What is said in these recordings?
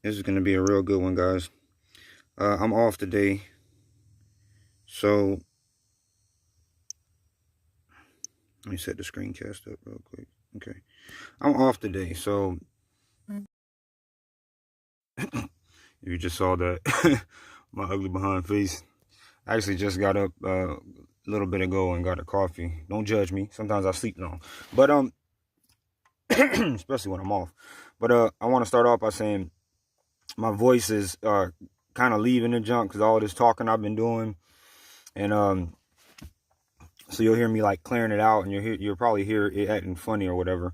This is going to be a real good one, guys. I'm off today, so let me set the screencast up real quick. Okay, I'm off today, so you just saw that my ugly behind face. I actually just got up a little bit ago and got a coffee. Don't judge me. Sometimes I sleep long, but especially when I'm off. But I want to start off by saying my voice is kind of leaving the junk because all this talking I've been doing, and so you'll hear me like clearing it out, and you'll probably hear it acting funny or whatever.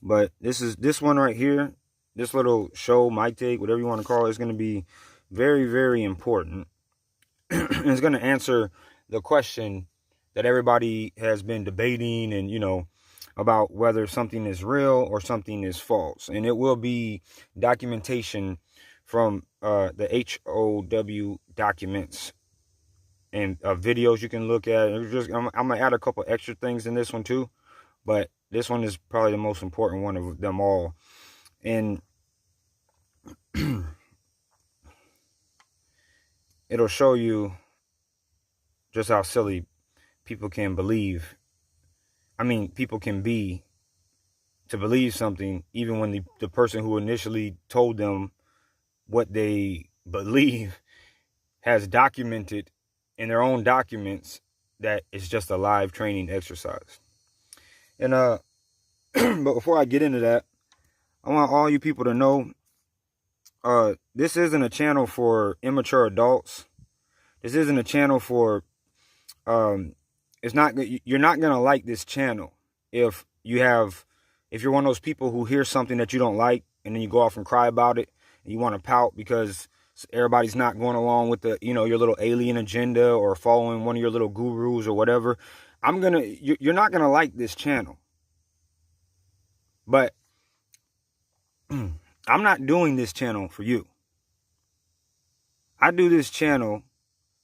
But this one right here, this little show, mic take, whatever you want to call it, is going to be very, very important. And it's going to answer the question that everybody has been debating, and about whether something is real or something is false. And it will be documentation from the HOW documents and videos you can look at. I'm gonna add a couple extra things in this one too, but this one is probably the most important one of them all. And it'll show you just how silly people can believe. I mean, people can be to believe something even when the person who initially told them what they believe has documented in their own documents that it's just a live training exercise. And but before I get into that, I want all you people to know this isn't a channel for immature adults. This isn't a channel for it's not, you're not gonna like this channel if you're one of those people who hear something that you don't like and then you go off and cry about it and you want to pout because everybody's not going along with the your little alien agenda or following one of your little gurus or whatever. You're not gonna like this channel. But I'm not doing this channel for you. I do this channel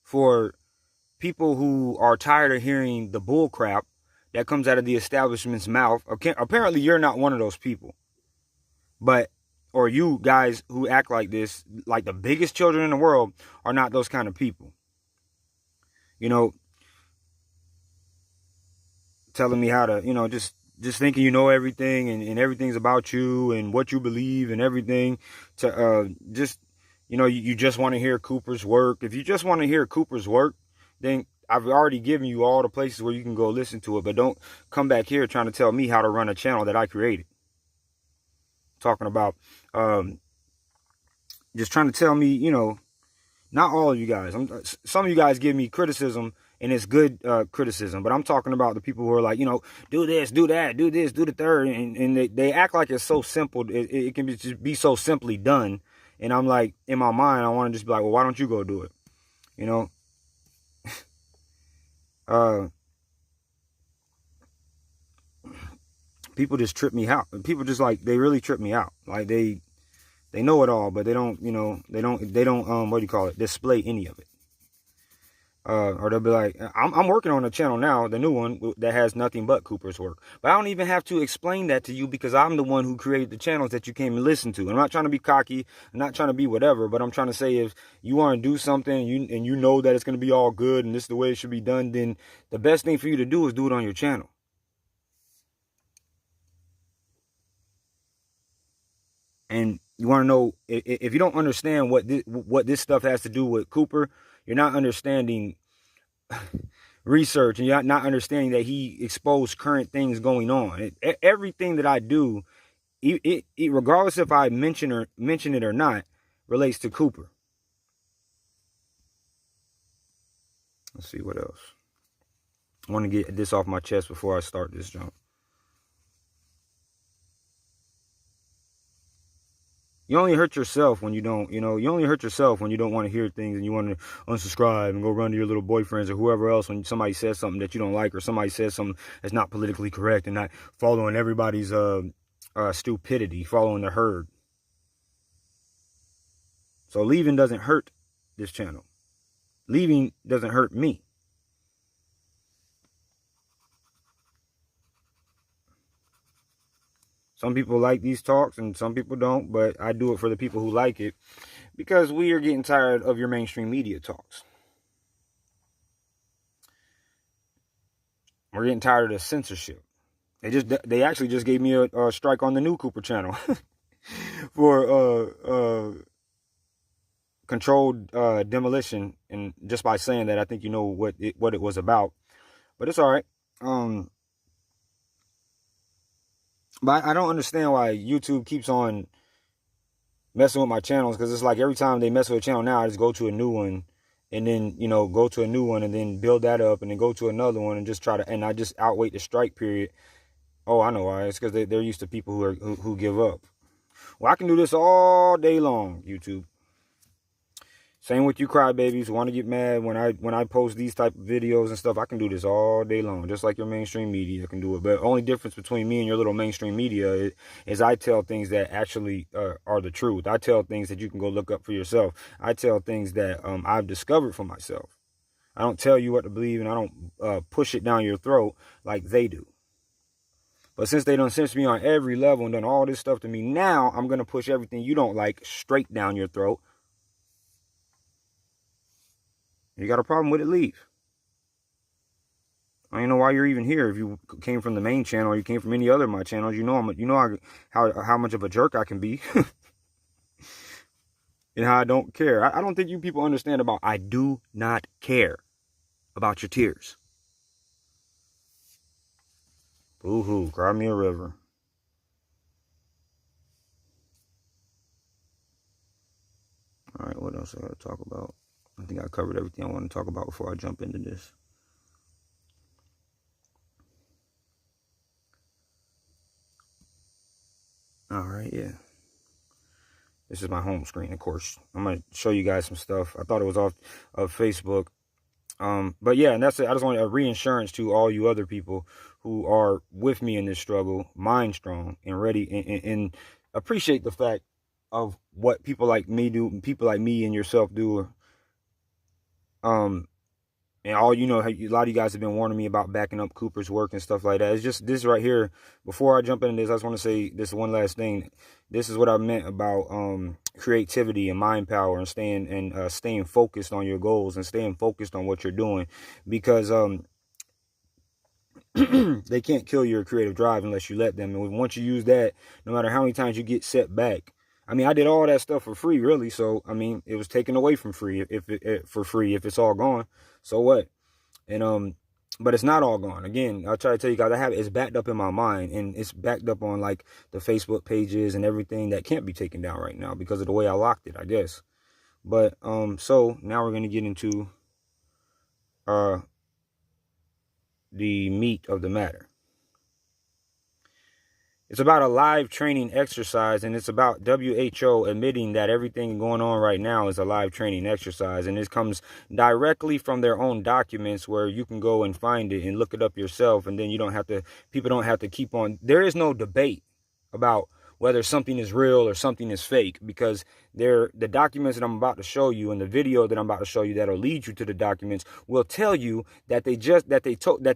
for people who are tired of hearing the bull crap that comes out of the establishment's mouth. Okay, apparently you're not one of those people. Or you guys who act like this, like the biggest children in the world, are not those kind of people. Telling me how to, just thinking you know everything and everything's about you and what you believe and everything. To you just want to hear Cooper's work. If you just want to hear Cooper's work, then I've already given you all the places where you can go listen to it. But don't come back here trying to tell me how to run a channel that I created. Talking about just trying to tell me, not all of you guys. Some of you guys give me criticism, and it's good criticism. But I'm talking about the people who are like, do this, do that, do this, do the third. And they act like it's so simple. It can just be so simply done. And I'm like, in my mind, I want to just be like, well, why don't you go do it? People just trip me out. People just they really trip me out. Like they know it all, but they don't, they don't what do you call it, display any of it. Or they'll be like, I'm working on a channel now, the new one that has nothing but Cooper's work. But I don't even have to explain that to you because I'm the one who created the channels that you came and listen to. I'm not trying to be cocky. I'm not trying to be whatever, but I'm trying to say if you want to do something and you know that it's going to be all good and this is the way it should be done, then the best thing for you to do is do it on your channel. And you want to know, if you don't understand what this stuff has to do with Cooper, you're not understanding research, and you're not understanding that he exposed current things going on. Everything that I do, regardless if I mention it or not, relates to Cooper. Let's see what else. I want to get this off my chest before I start this jump. You only hurt yourself when you don't, you only hurt yourself when you don't want to hear things and you want to unsubscribe and go run to your little boyfriends or whoever else when somebody says something that you don't like or somebody says something that's not politically correct and not following everybody's stupidity, following the herd. So leaving doesn't hurt this channel. Leaving doesn't hurt me. Some people like these talks and some people don't, but I do it for the people who like it because we are getting tired of your mainstream media talks. We're getting tired of the censorship. They actually just gave me a strike on the new Cooper channel for controlled demolition, and just by saying that, I think you know what it was about. But it's all right. But I don't understand why YouTube keeps on messing with my channels, because it's like every time they mess with a channel now, I just go to a new one, and then, you know, go to a new one and then build that up, and then go to another one and just try to, and I just outwait the strike period. Oh, I know why. It's because they're used to people who give up. Well, I can do this all day long, YouTube. Same with you crybabies who want to get mad when I post these type of videos and stuff. I can do this all day long, just like your mainstream media can do it. But the only difference between me and your little mainstream media is I tell things that actually are the truth. I tell things that you can go look up for yourself. I tell things that I've discovered for myself. I don't tell you what to believe, and I don't push it down your throat like they do. But since they done censor me on every level and done all this stuff to me, now I'm going to push everything you don't like straight down your throat. You got a problem with it, leave. I don't know why you're even here. If you came from the main channel or you came from any other of my channels, you know how much of a jerk I can be. And how I don't care. I don't think you people understand about I do not care about your tears. Boo-hoo, cry me a river. All right, what else I got to talk about? I think I covered everything I want to talk about before I jump into this. All right, yeah. This is my home screen, of course. I'm going to show you guys some stuff. I thought it was off of Facebook. But yeah, and that's it. I just want a reinsurance to all you other people who are with me in this struggle, mind strong and ready, and appreciate the fact of what people like me do, people like me and yourself do. And all, you know, a lot of you guys have been warning me about backing up Cooper's work and stuff like that. It's just this right here. Before I jump into this, I just want to say this one last thing. This is what I meant about creativity and mind power and staying focused on your goals and staying focused on what you're doing, because they can't kill your creative drive unless you let them. And once you use that, no matter how many times you get set back. I mean, I did all that stuff for free, really. So, I mean, it was taken away from free if it's all gone. So what? And but it's not all gone. Again, I'll try to tell you guys, it's backed up in my mind, and it's backed up on like the Facebook pages and everything that can't be taken down right now because of the way I locked it, I guess. But so now we're gonna get into the meat of the matter. It's about a live training exercise, and it's about WHO admitting that everything going on right now is a live training exercise. And this comes directly from their own documents, where you can go and find it and look it up yourself. And then people don't have to keep on. There is no debate about whether something is real or something is fake, because the documents that I'm about to show you and the video that I'm about to show you that'll lead you to the documents will tell you that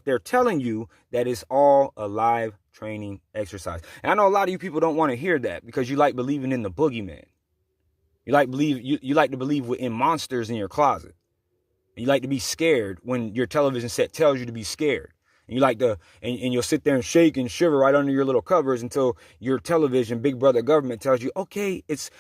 they're telling you that it's all a live training exercise. And I know a lot of you people don't want to hear that because you like believing in the boogeyman. You like to believe in monsters in your closet. You like to be scared when your television set tells you to be scared. And you like to, and you'll sit there and shake and shiver right under your little covers until your television, Big Brother government, tells you, okay, it's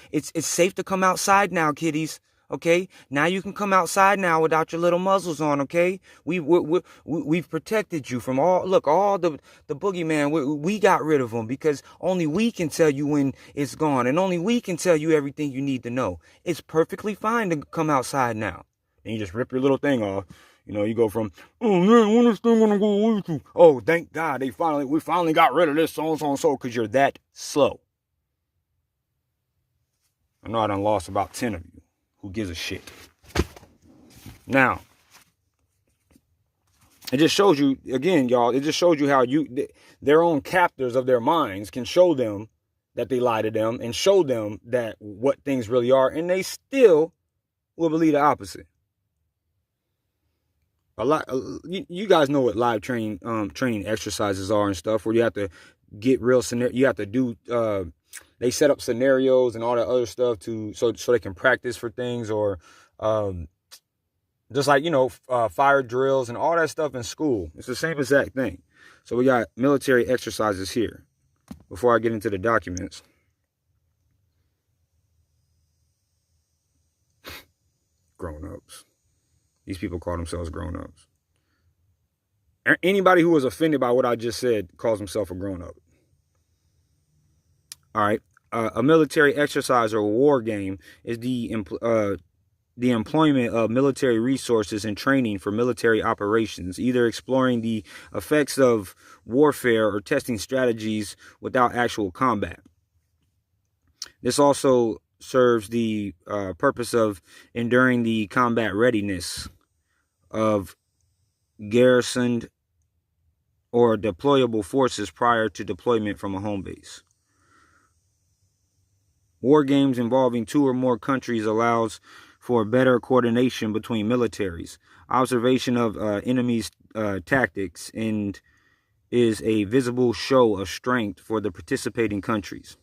safe to come outside now, kiddies. Okay, now you can come outside now without your little muzzles on. Okay, we've protected you from all the boogeyman. We got rid of them because only we can tell you when it's gone, and only we can tell you everything you need to know. It's perfectly fine to come outside now. And you just rip your little thing off. You know, you go from, oh man, when is this thing gonna go away to? Oh, thank God we finally got rid of this so and so, because you're that slow. I know I done lost about 10 of you. Who gives a shit? Now, it just shows you, again, y'all, it just shows you how their own captors of their minds can show them that they lie to them and show them that what things really are, and they still will believe the opposite. You guys know what live training exercises are and stuff, where you have to get real scenario. You have to do. They set up scenarios and all that other stuff so they can practice for things, or just like fire drills and all that stuff in school. It's the same exact thing. So we got military exercises here. Before I get into the documents, grown-ups. These people call themselves grown-ups. Anybody who was offended by what I just said calls himself a grown-up. All right. A military exercise or war game is the employment of military resources and training for military operations, either exploring the effects of warfare or testing strategies without actual combat. This also serves the purpose of enduring the combat readiness of garrisoned or deployable forces prior to deployment from a home base. War games involving 2 or more countries allows for better coordination between militaries, observation of enemies' tactics, and is a visible show of strength for the participating countries.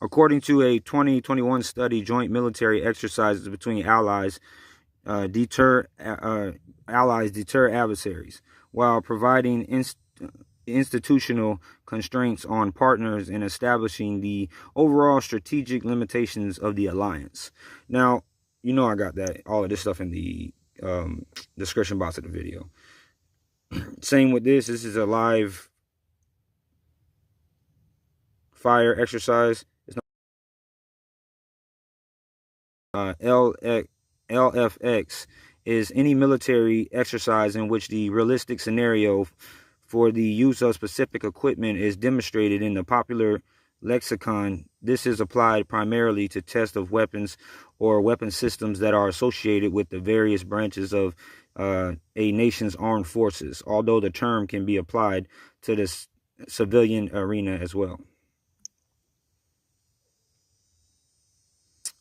According to a 2021 study, joint military exercises between allies deter adversaries, while providing institutional constraints on partners and establishing the overall strategic limitations of the alliance. Now, I got all of this stuff in the description box of the video. Same with this. This is a live fire exercise. It's not LFX is any military exercise in which the realistic scenario for the use of specific equipment is demonstrated in the popular lexicon. This is applied primarily to test of weapons or weapon systems that are associated with the various branches of a nation's armed forces, although the term can be applied to the civilian arena as well.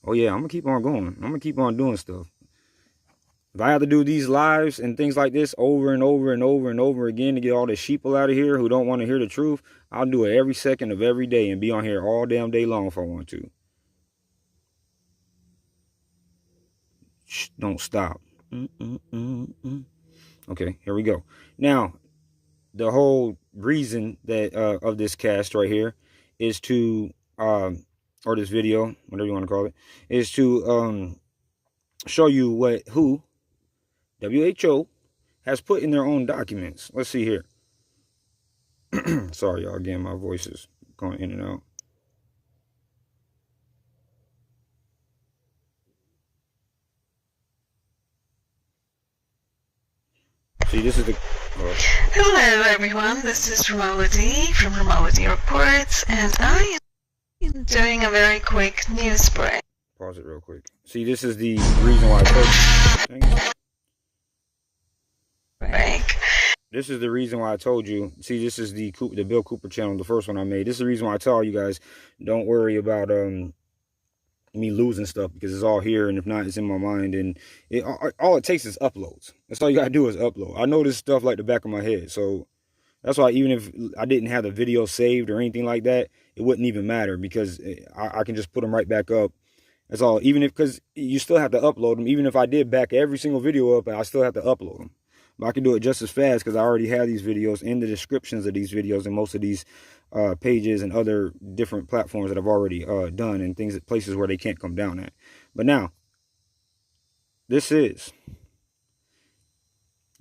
Oh yeah, I'm gonna keep on going. I'm gonna keep on doing stuff. If I have to do these lives and things like this over and over and over and over again to get all the sheeple out of here who don't want to hear the truth, I'll do it every second of every day and be on here all damn day long if I want to. Shh, don't stop. Okay, here we go. Now, the whole reason that of this cast right here is to, or this video, whatever you want to call it, is to show you who WHO has put in their own documents. Let's see here. Sorry, y'all. Again, my voice is going in and out. See, this is the... Hello, everyone. This is Romolity from Romolity Reports, and I am doing a very quick news break. Pause it real quick. See, this is the reason why I told you. Break. This is the reason why I told you. See, this is the Bill Cooper channel, the first one I made. This is the reason why I tell you guys, don't worry about me losing stuff, because it's all here, and if not, it's in my mind, and all it takes is uploads. That's all you gotta do is upload. I know this stuff like the back of my head, so that's why even if I didn't have the video saved or anything like that, it wouldn't even matter, because I can just put them right back up. That's all. Even if, because you still have to upload them. Even if I did back every single video up, I still have to upload them. But I can do it just as fast because I already have these videos in the descriptions of these videos and most of these pages and other different platforms that I've already done, and places where they can't come down at. But now, this is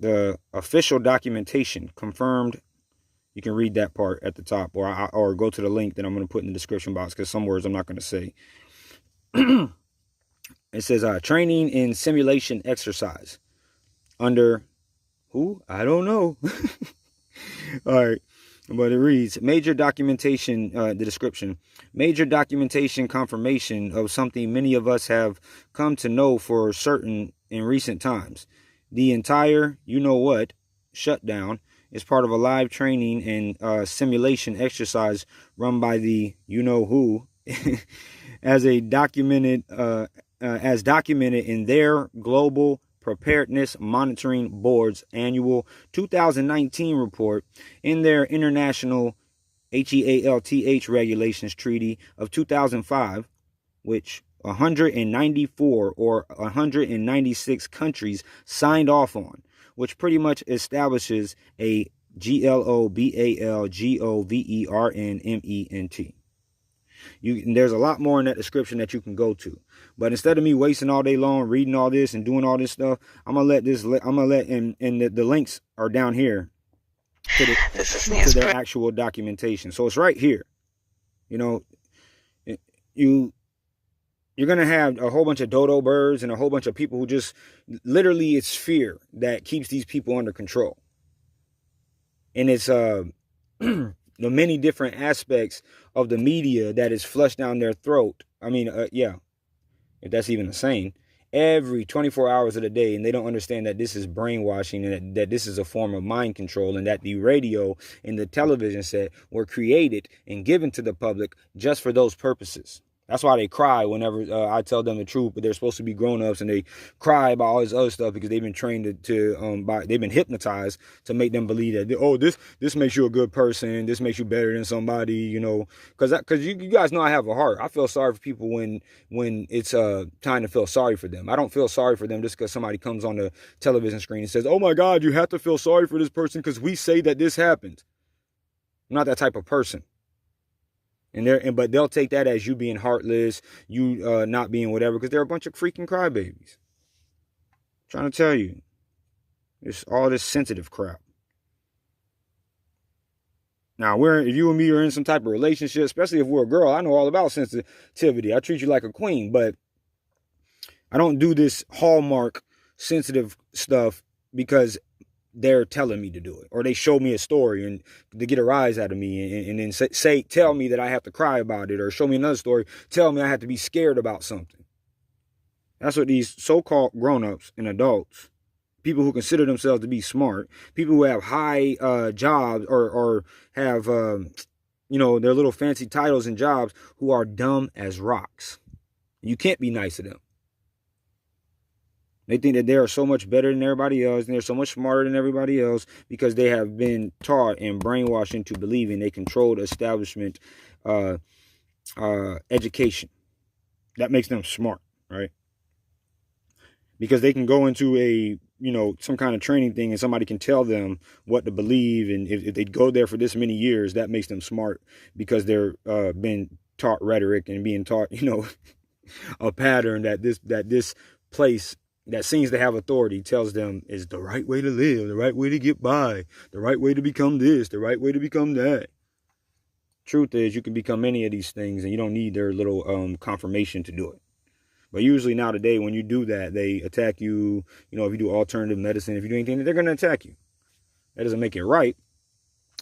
the official documentation confirmed. You can read that part at the top, or go to the link that I'm going to put in the description box, because some words I'm not going to say. It says training in simulation exercise under who? I don't know. All right. But it reads, major documentation, the description, major documentation confirmation of something many of us have come to know for certain in recent times. The entire, shutdown is part of a live training and simulation exercise run by the who as documented in their Global Preparedness Monitoring Board's annual 2019 report in their International HEALTH Regulations Treaty of 2005, which 194 or 196 countries signed off on, which pretty much establishes a GLOBALGOVERNMENT. There's a lot more in that description that you can go to, but instead of me wasting all day long reading all this and doing all this stuff, I'm gonna let the links are down here to their actual documentation. So it's right here. You know, you're gonna have a whole bunch of dodo birds and a whole bunch of people who just literally, it's fear that keeps these people under control, and it's the many different aspects of the media that is flushed down their throat. I mean, if that's even the same, every 24 hours of the day, and they don't understand that this is brainwashing and that this is a form of mind control, and that the radio and the television set were created and given to the public just for those purposes. That's why they cry whenever I tell them the truth, but they're supposed to be grown-ups, and they cry about all this other stuff because they've been trained they've been hypnotized to make them believe that, oh, this makes you a good person, this makes you better than somebody, you know, because you guys know I have a heart. I feel sorry for people when it's time to feel sorry for them. I don't feel sorry for them just because somebody comes on the television screen and says, oh my God, you have to feel sorry for this person because we say that this happened. I'm not that type of person. But they'll take that as you being heartless, you not being whatever, because they're a bunch of freaking crybabies. I'm trying to tell you, it's all this sensitive crap. Now, if you and me are in some type of relationship, especially if we're a girl, I know all about sensitivity. I treat you like a queen, but I don't do this Hallmark sensitive stuff because they're telling me to do it, or they show me a story and to get a rise out of me, and then tell me that I have to cry about it, or show me another story, tell me I have to be scared about something. That's what these so-called grown-ups and adults, people who consider themselves to be smart, people who have high jobs or have their little fancy titles and jobs, who are dumb as rocks. You can't be nice to them. They think that they are so much better than everybody else, and they're so much smarter than everybody else because they have been taught and brainwashed into believing a controlled establishment education. That makes them smart, right? Because they can go into some kind of training thing and somebody can tell them what to believe, and if they go there for this many years, that makes them smart because they're been taught rhetoric and being taught, a pattern that this place that seems to have authority tells them is the right way to live, the right way to get by, the right way to become this, the right way to become that. Truth is, you can become any of these things, and you don't need their little confirmation to do it. But usually now today, when you do that, they attack you. If you do alternative medicine, if you do anything, they're going to attack you. That doesn't make it right.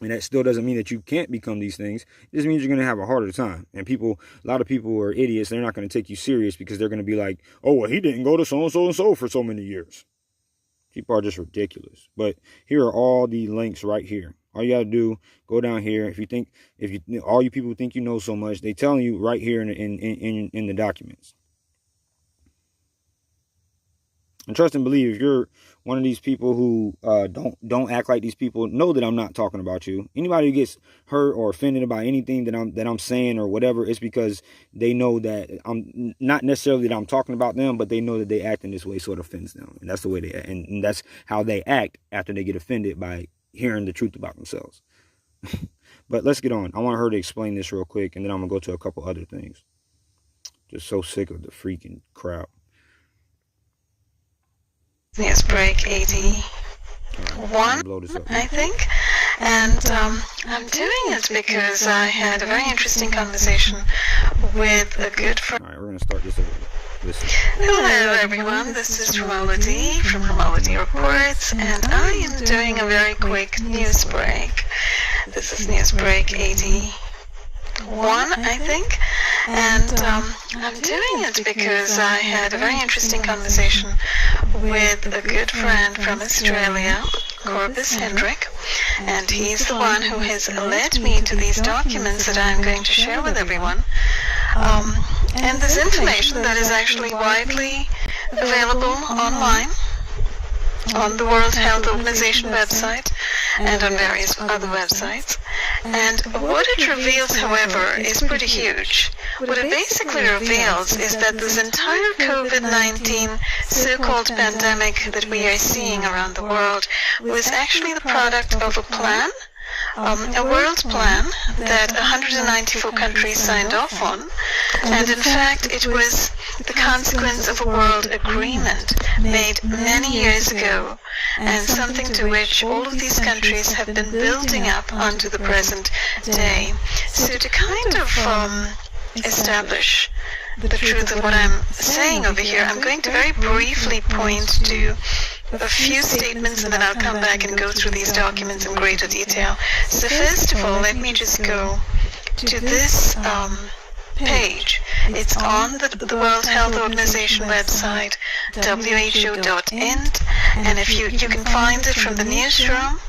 And that still doesn't mean that you can't become these things. It just means you're going to have a harder time. And a lot of people are idiots. They're not going to take you serious because they're going to be like, oh, well, he didn't go to so-and-so and so for so many years. People are just ridiculous. But here are all the links right here. All you got to do, go down here. All you people who think you know so much, they telling you right here in the documents. And trust and believe, if you're one of these people who don't act like these people, know that I'm not talking about you. Anybody who gets hurt or offended by anything that I'm saying or whatever, it's because they know that I'm not necessarily that I'm talking about them, but they know that they act in this way, so it offends them. And that's the way they act. And that's how they act after they get offended by hearing the truth about themselves. But let's get on. I want her to explain this real quick, and then I'm going to go to a couple other things. Just so sick of the freaking crowd. News break 81, I think, and I'm doing it because I had a very interesting conversation with a good friend. Alright, we're going to start this over. Listen. Hello everyone, this is Romolity from Romolity Reports, and I am doing a very quick news break. This is news break 81, I think, and I'm doing it because I had a very interesting conversation with a good friend from Australia, Corbus Hendrick, and he's the one who has led me to these documents that I'm going to share with everyone. And this information that is actually widely available online on the World Health Organization website, and on various other websites. And what it reveals, however, is pretty huge. What it basically reveals is that this entire COVID-19 so-called pandemic that we are seeing around the world was actually the product of a plan, a world plan that 194 countries signed off on, and in fact it was the consequence of a world agreement made many years ago, and something to which all of these countries have been building up onto the present day. So to kind of establish the truth of what I'm saying over here, I'm going to very briefly point to a few statements, and then I'll come back and go through these documents in greater detail. So first of all, let me just go to this page. It's on the World Health Organization website, who.int, and if you can find it from the newsroom,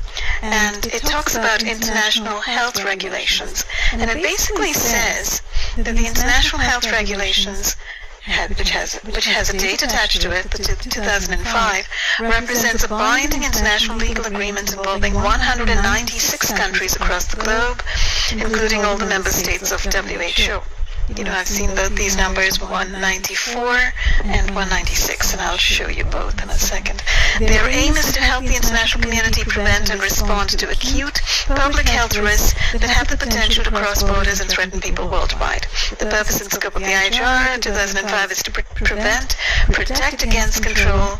and it talks about international health regulations, and it basically says that the international health regulations, which has a date attached to it, the 2005, represents a binding international legal agreement involving 196 countries across the globe, including all the member states of WHO. You know, I've seen both these numbers, 194 and 196, and I'll show you both in a second. Their aim is to help the international community prevent and respond to acute public health risks that have the potential to cross borders and threaten people worldwide. The purpose and scope of the IHR 2005 is to protect against, control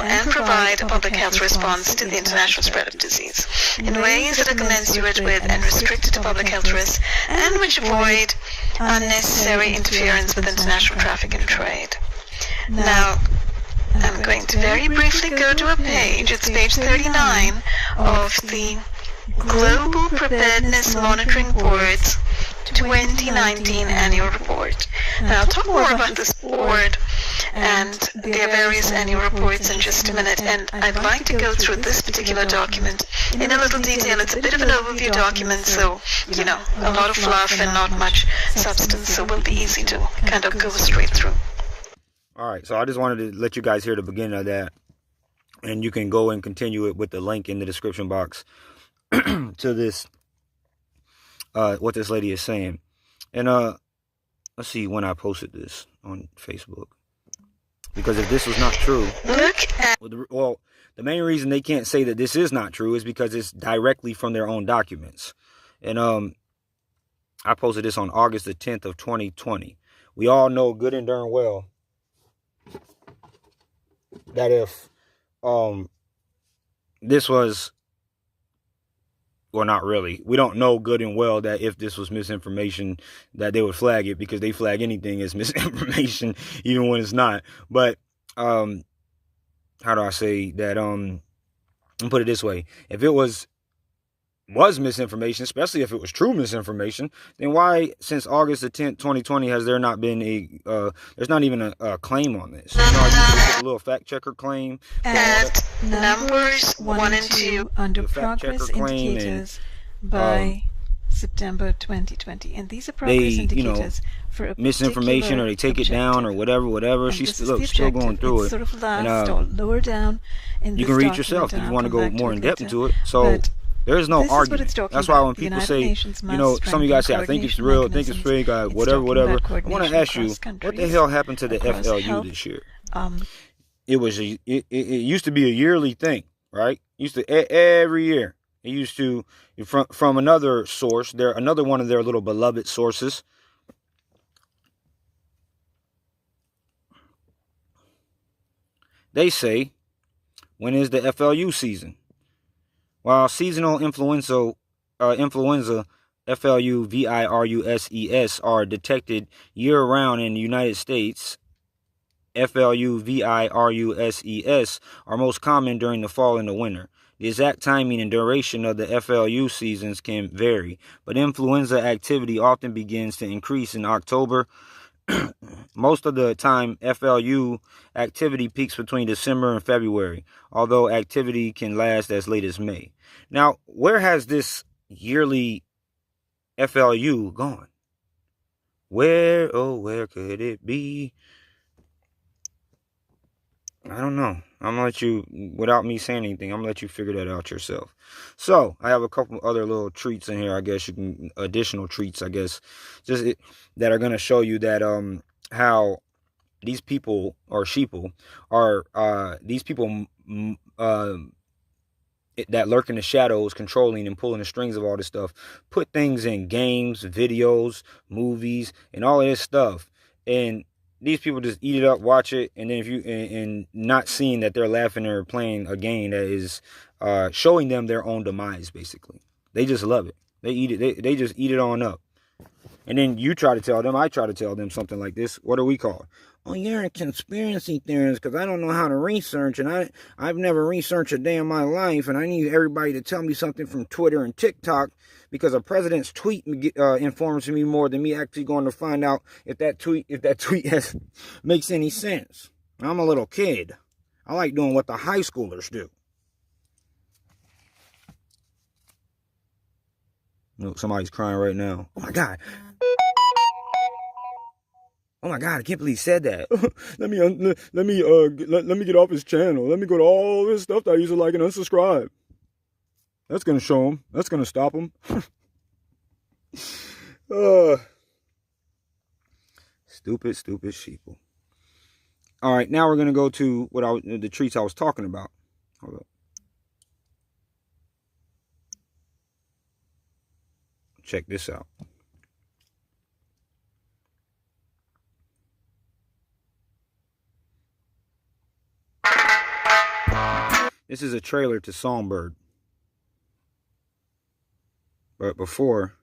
and provide a public health response to the international spread of disease in ways that are commensurate with and restricted to public health risks, and which avoid unnecessary interference with international traffic and trade. Now, I'm going to very briefly go to a page, it's page 39 of the Global Preparedness Monitoring Board's 2019 annual report. Now, I'll talk more about this board and their various annual reports in just a minute, and I'd like to go through this particular document in a little detail. It's a bit of an overview document, so, you know, a lot of fluff and not much substance, so it will be easy to kind of go straight through. All right, so I just wanted to let you guys hear the beginning of that, and you can go and continue it with the link in the description box to this, what this lady is saying. And let's see when I posted this on Facebook, because if this was not true, well, the main reason they can't say that this is not true is because it's directly from their own documents. And I posted this on August the 10th of 2020. We all know good and darn well that if this was, well, not really, we don't know good and well that if this was misinformation that they would flag it, because they flag anything as misinformation even when it's not. But how do I say that, and put it this way, if it was misinformation, especially if it was true misinformation, then why, since August the 10th, 2020, has there not been there's not even a claim on this? You know, a little fact checker claim. At numbers 1 and 2 under progress indicators by September 2020. And these are progress indicators for a misinformation, or they take it down, or whatever. She's still going through it. Sort of last or lower down in you can read yourself if you want to go more in depth into it. So there is no argument. That's why when people say, you know, some of you guys say, I think it's real, I think it's fake, whatever. I want to ask you, what the hell happened to the FLU this year? It used to be a yearly thing, right? Every year. It used to, from another source, another one of their little beloved sources. They say, when is the FLU season? While seasonal influenza, FLU, viruses, are detected year-round in the United States, FLU, viruses are most common during the fall and the winter. The exact timing and duration of the FLU seasons can vary, but influenza activity often begins to increase in October. Most of the time, FLU activity peaks between December and February, although activity can last as late as May. Now, where has this yearly FLU gone? Where could it be? I don't know. I'm gonna let you, without me saying anything, I'm gonna let you figure that out yourself. So I have a couple other little treats in here. I guess you can, additional treats, I guess, that are gonna show you that how these people or sheeple are these people that lurk in the shadows, controlling and pulling the strings of all this stuff, put things in games, videos, movies, and all of this stuff, and these people just eat it up, watch it, and then if you and not seeing that they're laughing or playing a game that is showing them their own demise. Basically, they just love it. They eat it. They just eat it on up. And then you try to tell them, I try to tell them something like this. What are we called? Oh, you're a conspiracy theorist because I don't know how to research, and I've never researched a day in my life, and I need everybody to tell me something from Twitter and TikTok because a president's tweet informs me more than me actually going to find out if that tweet makes any sense. I'm a little kid. I like doing what the high schoolers do. Look, somebody's crying right now. Oh my God. Oh my God, I can't believe he said that. let me get off his channel. Let me go to all this stuff that I used to like and unsubscribe. That's gonna show him. That's gonna stop him. Stupid sheeple. All right, now we're gonna go to the treats I was talking about. Hold up. Check this out. This is a trailer to Songbird. But before,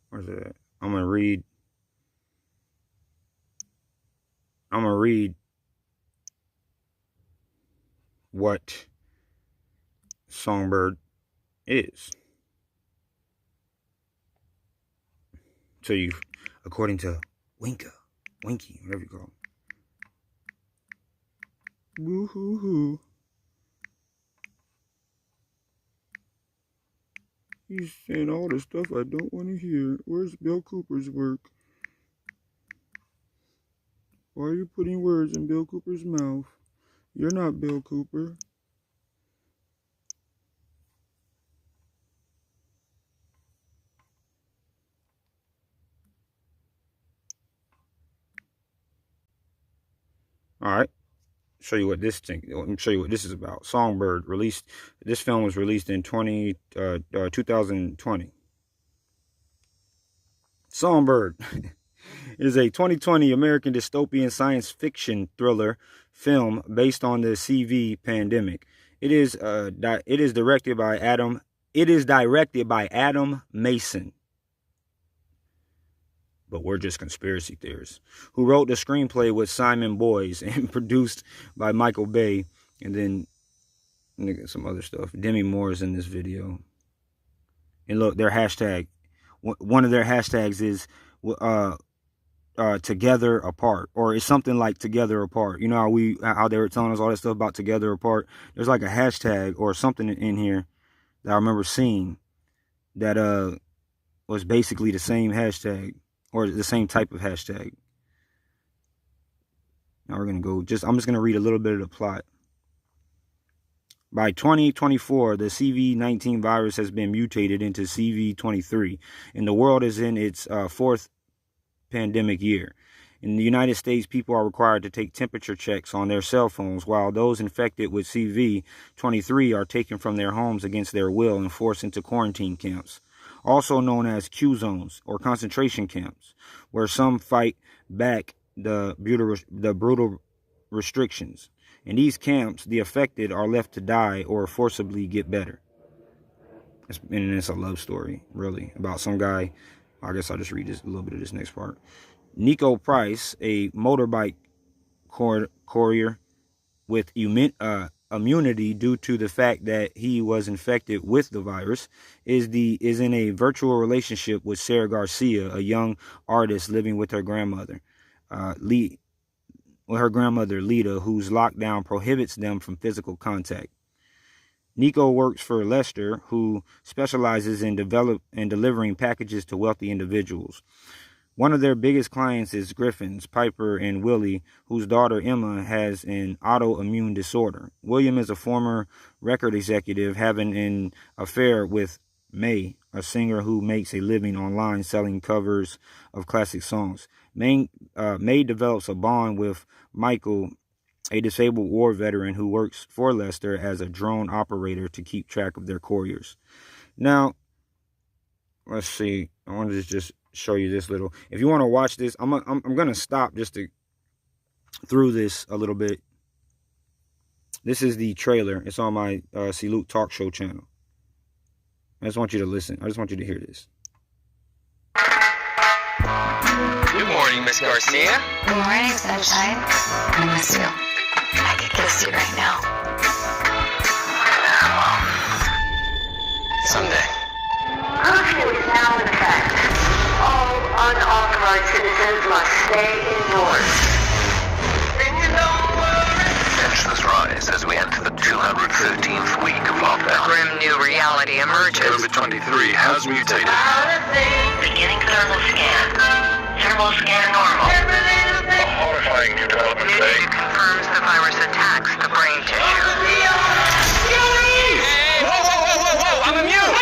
where's it at? I'm gonna read what Songbird is. So you, according to Winky, whatever you call him. Woo-hoo-hoo. He's saying all the stuff I don't want to hear. Where's Bill Cooper's work? Why are you putting words in Bill Cooper's mouth? You're not Bill Cooper. All right. Show you what this thing. Let me show you what this is about. Songbird released. This film was released in 2020. Songbird is a 2020 American dystopian science fiction thriller film based on the CV pandemic. It is directed by Adam Mason. But we're just conspiracy theorists, who wrote the screenplay with Simon Boyes and produced by Michael Bay, and then some other stuff. Demi Moore is in this video. And look, their hashtag, one of their hashtags is together apart, or it's something like together apart. You know how they were telling us all that stuff about together apart? There's like a hashtag or something in here that I remember seeing that was basically the same hashtag. Or the same type of hashtag. Now we're going to go, I'm just going to read a little bit of the plot. By 2024, the CV-19 virus has been mutated into CV-23, and the world is in its fourth pandemic year. In the United States, people are required to take temperature checks on their cell phones, while those infected with CV-23 are taken from their homes against their will and forced into quarantine camps, also known as Q zones or concentration camps, where some fight back the brutal restrictions. In these camps, the affected are left to die or forcibly get better. And it's a love story, really, about some guy. I guess I'll just read a little bit of this next part. Nico Price, a motorbike courier with immunity due to the fact that he was infected with the virus, is in a virtual relationship with Sarah Garcia, a young artist living with her grandmother, Lita, whose lockdown prohibits them from physical contact. Nico works for Lester, who specializes in delivering packages to wealthy individuals. One of their biggest clients is Griffins, Piper, and Willie, whose daughter Emma has an autoimmune disorder. William is a former record executive having an affair with May, a singer who makes a living online selling covers of classic songs. May develops a bond with Michael, a disabled war veteran who works for Lester as a drone operator to keep track of their couriers. Now, let's see. I wanted to just show you this little. If you want to watch this, I'm gonna stop just to through this a little bit. This is the trailer. It's on my C. Luke Talk Show channel. I just want you to listen. I just want you to hear this. Good morning, Miss Garcia. Good morning, sunshine. I miss you. I could kiss you right now. Someday. Curfew is now in effect. All unauthorized citizens must stay indoors. Tensions rise as we enter the 213th week of lockdown. Grim new reality emerges. COVID-23 has mutated. Beginning thermal scan. Thermal scan normal. A horrifying new development today. It confirms the virus attacks the brain tissue. Whoa! I'm immune!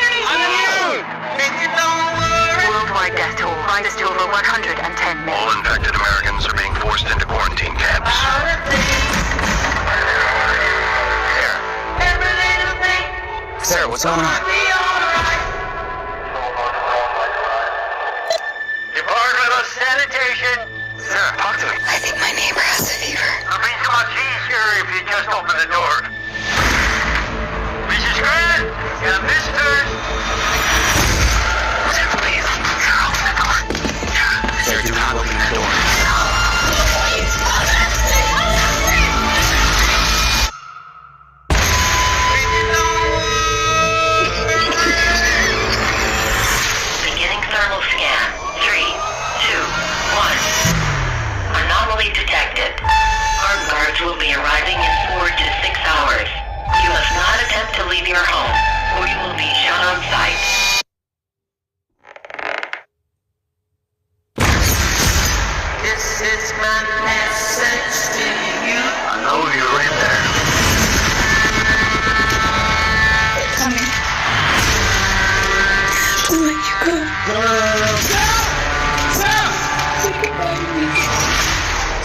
Worldwide death toll rises to over 110 All million. infected Americans are being forced into quarantine camps. Sarah, what's going on? Department of Sanitation. Sarah, talk to me. I think my neighbor has a fever. It'll be so much easier if you just open the door. Mrs. Grant and Mr. Please. Sarah, open the door. Sarah, do not open that door. Beginning thermal scan. 3, 2, 1. Anomaly detected. Armed guards will be arriving in 4 to 6 hours. You must not attempt to leave your home, or you will be shot on sight. This is my message to you. I know you're right there. Come here. Don't let you go.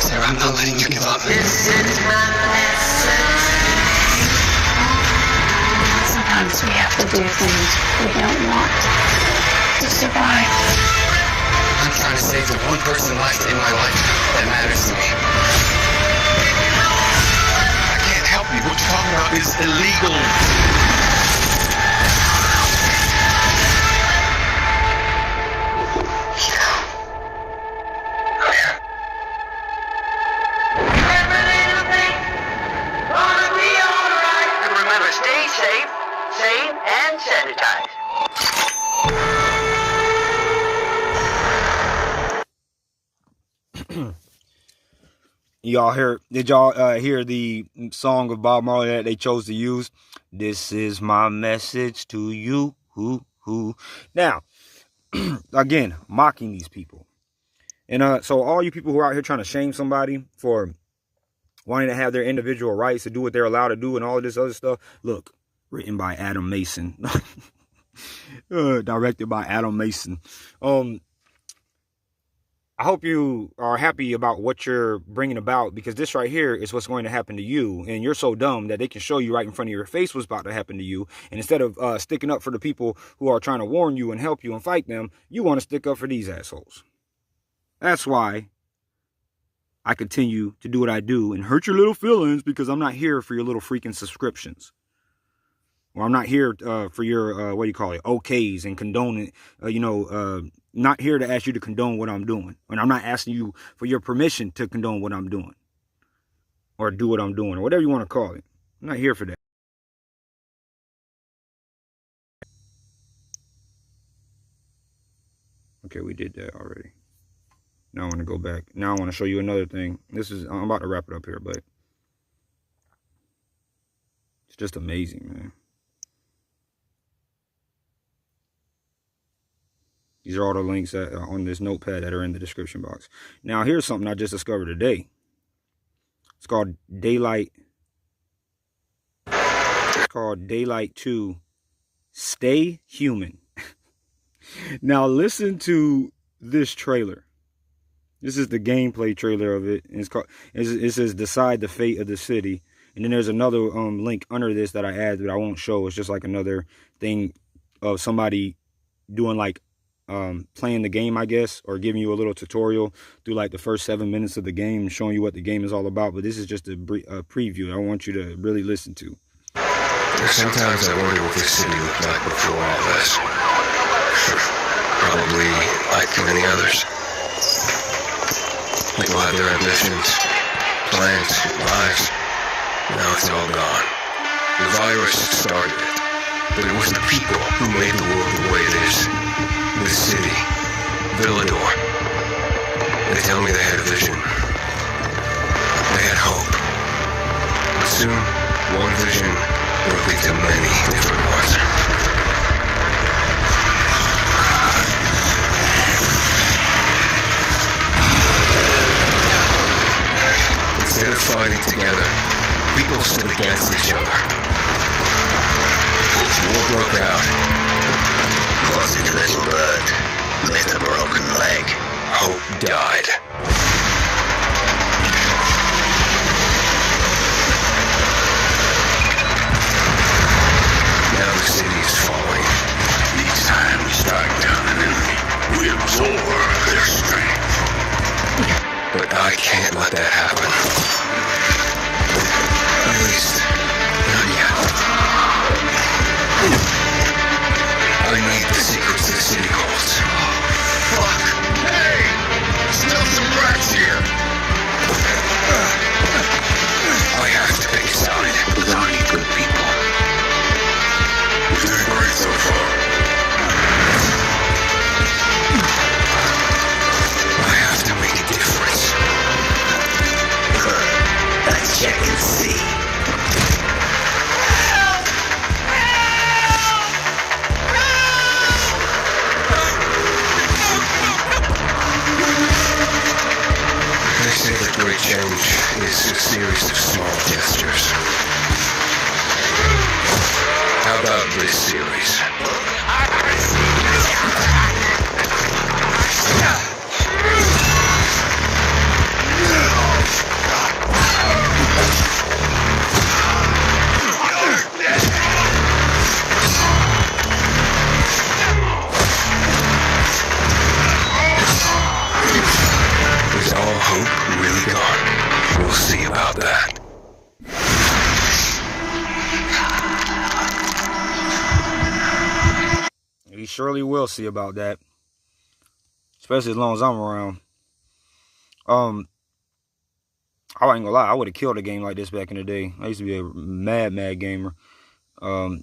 Sarah, I'm not letting you give up. This is my message. Sometimes we have to do things we don't want to survive. I'm trying to save the one person left in my life that matters to me. I can't help you. What you're talking about is illegal. And remember, stay safe, sane, and sanitize. Y'all hear? Did y'all hear the song of Bob Marley that they chose to use? This is my message to you. Now, again, mocking these people, and so all you people who are out here trying to shame somebody for wanting to have their individual rights to do what they're allowed to do and all of this other stuff. Look, written by Adam Mason, directed by Adam Mason. I hope you are happy about what you're bringing about, because this right here is what's going to happen to you. And you're so dumb that they can show you right in front of your face what's about to happen to you. And instead of sticking up for the people who are trying to warn you and help you and fight them, you want to stick up for these assholes. That's why I continue to do what I do and hurt your little feelings, because I'm not here for your little freaking subscriptions. Or I'm not here for your, what do you call it, okays and condoning, not here to ask you to condone what I'm doing. And I'm not asking you for your permission to condone what I'm doing. Or do what I'm doing, or whatever you want to call it. I'm not here for that. Okay, we did that already. Now I want to go back. Now I want to show you another thing. I'm about to wrap it up here, but it's just amazing, man. These are all the links that are on this notepad that are in the description box. Now, here's something I just discovered today. It's called Daylight. It's called Daylight 2 Stay Human. Now, listen to this trailer. This is the gameplay trailer of it. And it says Decide the Fate of the City. And then there's another link under this that I add that I won't show. It's just like another thing of somebody doing like playing the game, I guess, or giving you a little tutorial through like the first 7 minutes of the game, showing you what the game is all about. But this is just a preview I want you to really listen to. Sometimes I wonder what this city looked like before all this. Probably like many others. People have their ambitions, plans, lives. Now it's all gone. The virus started it, but it was the people who made the world the way it is. This city, Villador. They tell me they had a vision. They had hope. But soon, one vision will lead to many different ones. Instead of fighting together, people stood against each other. War broke out. Lost his little blood, left a broken leg. Hope died. Now the city is falling. Each time we strike down an enemy, we absorb their strength. But I can't let that happen. At least, not yet. I need the secrets the city holds. Fuck! Hey! Still some rats here! I have to pick a side. There's only good people. You're doing great so far. I have to make a difference. Let's check and see. They say that great change is a series of small gestures. How about this series? Is all hope really gone? We'll see about that. We surely will see about that. Especially as long as I'm around. I ain't gonna lie, I would have killed a game like this back in the day. I used to be a mad gamer. Even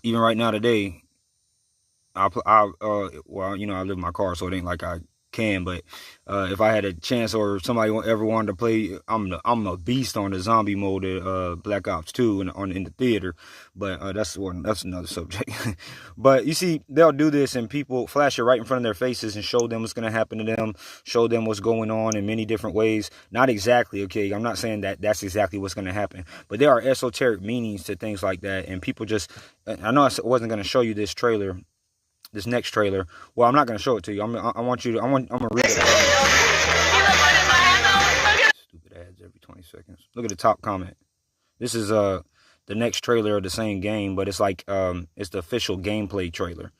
right now today, well, you know, I live in my car, so it ain't like I can, but if I had a chance or somebody ever wanted to play, I'm a beast on the zombie mode at Black Ops 2 in the theater, but that's another subject. But you see, they'll do this and people flash it right in front of their faces and show them what's going to happen to them, show them what's going on in many different ways. Not exactly, okay, I'm not saying that that's exactly what's going to happen, but there are esoteric meanings to things like that, and people just, I know I wasn't going to show you this trailer, this next trailer. Well, I'm not going to show it to you. I'm going to read it. Stupid ads every 20 seconds. Look at the top comment. This is the next trailer of the same game, but it's like it's the official gameplay trailer.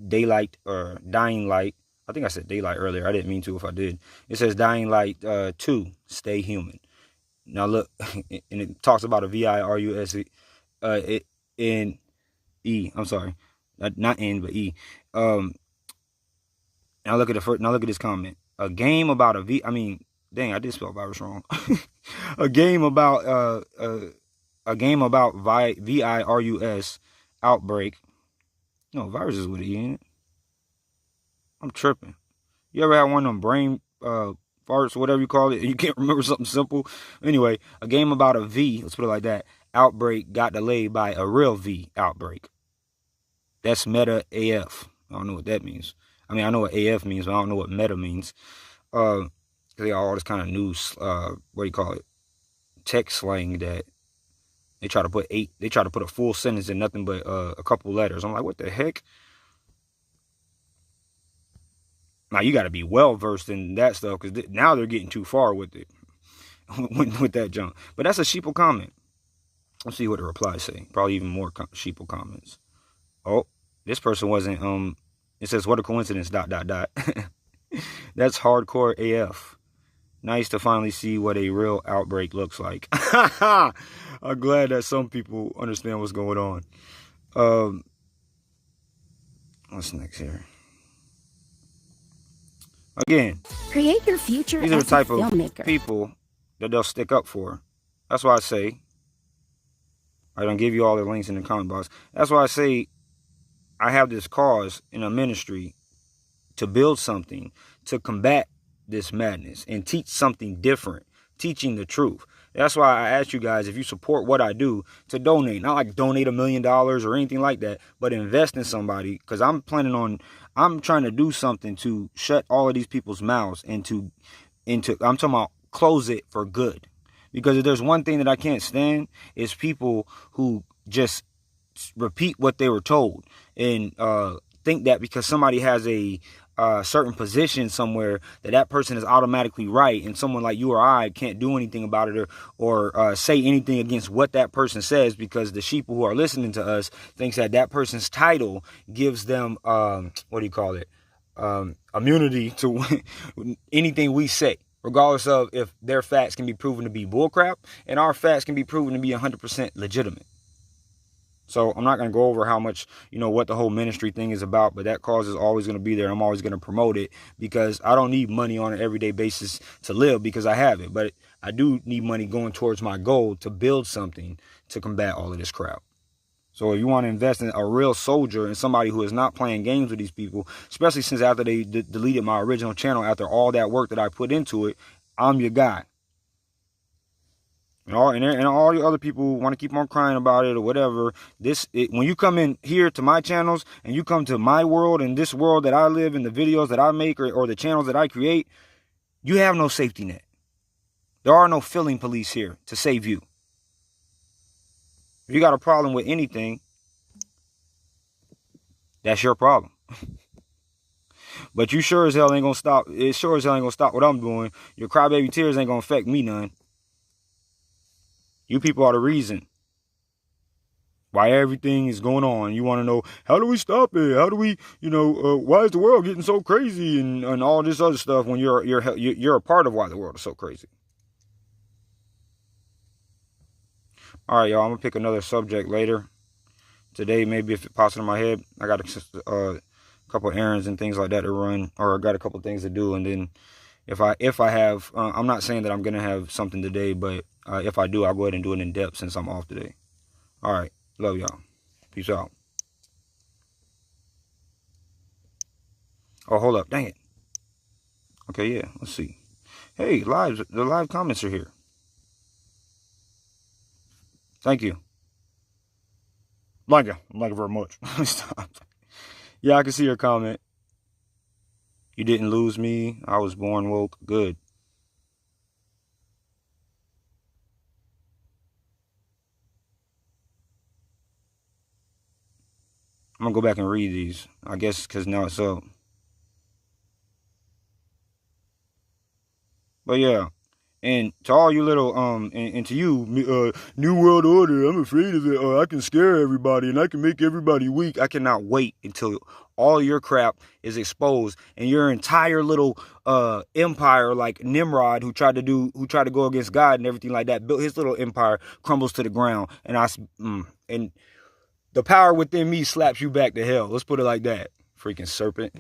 Daylight or Dying Light. I think I said Daylight earlier. I didn't mean to if I did. It says Dying Light 2 Stay Human. Now look, and it talks about a virus in E. I'm sorry. Not N, but E. Now look at this comment. A game about dang, I did spell virus wrong. a game about virus outbreak. No, virus is with an E in it. I'm tripping. You ever had one of them brain farts, whatever you call it, and you can't remember something simple? Anyway, a game about a V, let's put it like that, outbreak got delayed by a real V outbreak. That's meta AF. I don't know what that means. I mean, I know what AF means, but I don't know what meta means. They got all this kind of new, text slang that they try to put a full sentence in nothing but a couple letters. I'm like, what the heck? Now you got to be well versed in that stuff, because now they're getting too far with it, with that junk. But that's a sheeple comment. Let's see what the replies say. Probably even more sheeple comments. Oh, this person wasn't. It says, "What a coincidence." ... That's hardcore AF. Nice to finally see what a real outbreak looks like. I'm glad that some people understand what's going on. What's next here? Again, Create your future these are the as a type of filmmaker. people that they'll stick up for. That's why I say, I don't give you all the links in the comment box. That's why I say I have this cause in a ministry to build something to combat this madness and teach something different, teaching the truth. That's why I ask you guys, if you support what I do, to donate. Not like donate $1 million or anything like that, but invest in somebody, because I'm trying to do something to shut all of these people's mouths and I'm talking about close it for good. Because if there's one thing that I can't stand, is people who just repeat what they were told and think that because somebody has a certain position somewhere, that person is automatically right, and someone like you or I can't do anything about it or say anything against what that person says, because the sheep who are listening to us thinks that person's title gives them immunity to anything we say, regardless of if their facts can be proven to be bullcrap and our facts can be proven to be 100% legitimate. So I'm not going to go over how much, what the whole ministry thing is about, but that cause is always going to be there. I'm always going to promote it, because I don't need money on an everyday basis to live, because I have it. But I do need money going towards my goal to build something to combat all of this crap. So if you want to invest in a real soldier and somebody who is not playing games with these people, especially since after they deleted my original channel, after all that work that I put into it, I'm your guy. And all the other people want to keep on crying about it or whatever. When you come in here to my channels and you come to my world and this world that I live in, the videos that I make or the channels that I create, you have no safety net. There are no filling police here to save you. If you got a problem with anything, that's your problem. But you sure as hell ain't gonna stop. It sure as hell ain't gonna stop what I'm doing. Your crybaby tears ain't gonna affect me none. You people are the reason why everything is going on. You want to know, how do we stop it? How do we, why is the world getting so crazy and all this other stuff, when you're a part of why the world is so crazy. All right, y'all, I'm going to pick another subject later. Today, maybe if it pops into my head, I got a couple errands and things like that to run, or I got a couple things to do, and then if I have, I'm not saying that I'm going to have something today, but if I do, I'll go ahead and do it in depth since I'm off today. All right. Love y'all. Peace out. Oh, hold up. Dang it. Okay, yeah. Let's see. Hey, the live comments are here. Thank you. Thank you very much. Stop. Yeah, I can see your comment. You didn't lose me. I was born woke. Good. I'm going to go back and read these, I guess, because now it's up. But yeah, and to all you little, and to you, New World Order, I'm afraid of it. I can scare everybody and I can make everybody weak. I cannot wait until all your crap is exposed and your entire little empire, like Nimrod, who tried to go against God and everything like that, built his little empire, crumbles to the ground. And the power within me slaps you back to hell. Let's put it like that. Freaking serpent.